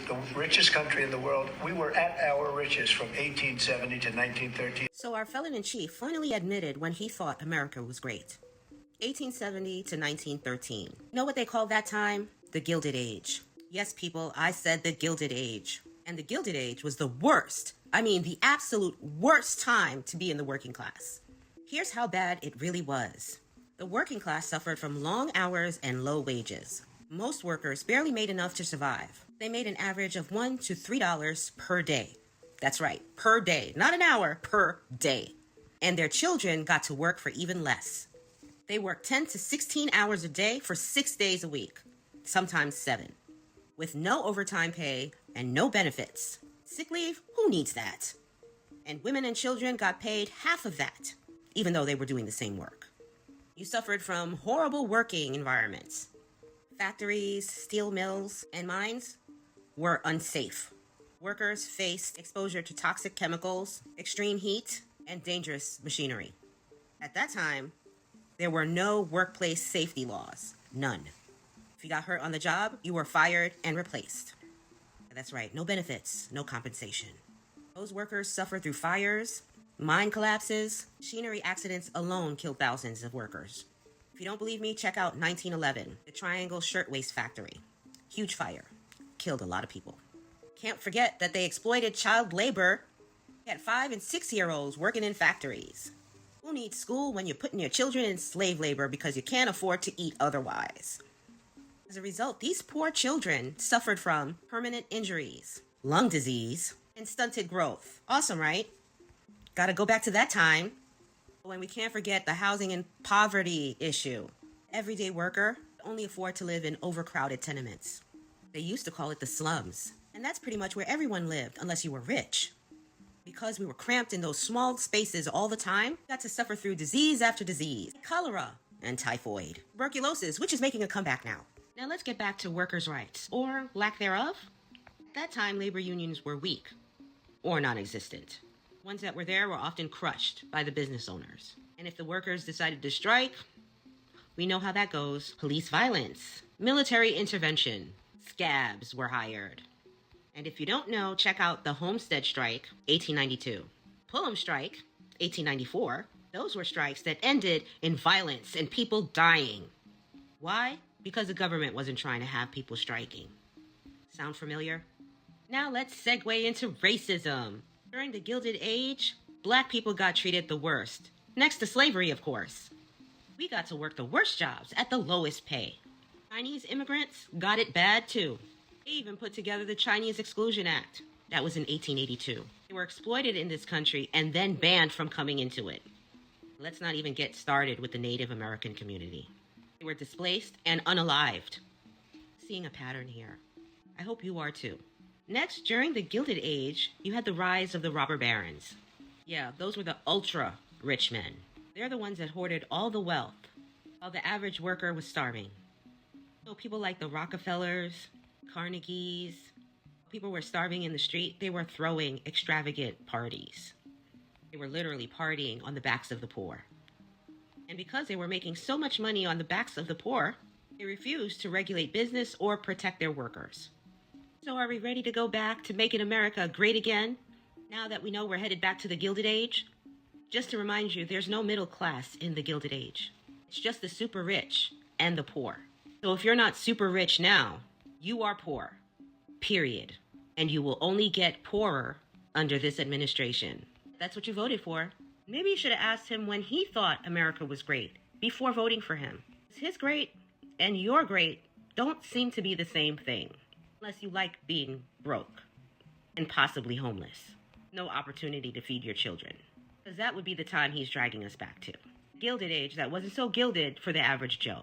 the richest country in the world. We were at our richest from 1870 to 1913. So our felon-in-chief finally admitted when he thought America was great. 1870 to 1913. You know what they called that time? The Gilded Age. Yes, people, I said the Gilded Age. And the Gilded Age was the worst, the absolute worst time to be in the working class. Here's how bad it really was. The working class suffered from long hours and low wages. Most workers barely made enough to survive. They made an average of $1 to $3 per day. That's right, per day, not an hour, per day. And their children got to work for even less. They worked 10 to 16 hours a day for 6 days a week, sometimes 7, with no overtime pay and no benefits. Sick leave? Who needs that? And women and children got paid half of that, even though they were doing the same work. You suffered from horrible working environments. Factories, steel mills, and mines were unsafe. Workers faced exposure to toxic chemicals, extreme heat, and dangerous machinery. At that time, there were no workplace safety laws. None. If you got hurt on the job, you were fired and replaced. That's right, no benefits, no compensation. Those workers suffered through fires, mine collapses. Machinery accidents alone killed thousands of workers. If you don't believe me, check out 1911, the Triangle Shirtwaist Factory. Huge fire. Killed a lot of people. Can't forget that they exploited child labor. You had 5- and 6-year-olds working in factories. Who needs school when you're putting your children in slave labor because you can't afford to eat otherwise? As a result, these poor children suffered from permanent injuries, lung disease, and stunted growth. Awesome, right? Gotta go back to that time when we can't forget the housing and poverty issue. Everyday worker could only afford to live in overcrowded tenements. They used to call it the slums. And that's pretty much where everyone lived, unless you were rich. Because we were cramped in those small spaces all the time, we got to suffer through disease after disease. Cholera and typhoid. Tuberculosis, which is making a comeback now. Now let's get back to workers' rights, or lack thereof. At that time, labor unions were weak, or non-existent. Ones that were there were often crushed by the business owners. And if the workers decided to strike, we know how that goes. Police violence, military intervention, scabs were hired. And if you don't know, check out the Homestead Strike, 1892. Pullum Strike, 1894. Those were strikes that ended in violence and people dying. Why? Because the government wasn't trying to have people striking. Sound familiar? Now let's segue into racism. During the Gilded Age, black people got treated the worst. Next to slavery, of course. We got to work the worst jobs at the lowest pay. Chinese immigrants got it bad too. They even put together the Chinese Exclusion Act. That was in 1882. They were exploited in this country and then banned from coming into it. Let's not even get started with the Native American community. They were displaced and unalived. Seeing a pattern here. I hope you are too. Next, during the Gilded Age, you had the rise of the robber barons. Yeah, those were the ultra-rich men. They're the ones that hoarded all the wealth, while the average worker was starving. So people like the Rockefellers, Carnegies, people were starving in the street. They were throwing extravagant parties. They were literally partying on the backs of the poor. And because they were making so much money on the backs of the poor, they refused to regulate business or protect their workers. So are we ready to go back to making America great again, now that we know we're headed back to the Gilded Age? Just to remind you, there's no middle class in the Gilded Age. It's just the super rich and the poor. So if you're not super rich now, you are poor, period. And you will only get poorer under this administration. That's what you voted for. Maybe you should have asked him when he thought America was great before voting for him. His great and your great don't seem to be the same thing. Unless you like being broke and possibly homeless. No opportunity to feed your children. Because that would be the time he's dragging us back to. Gilded Age that wasn't so gilded for the average Joe.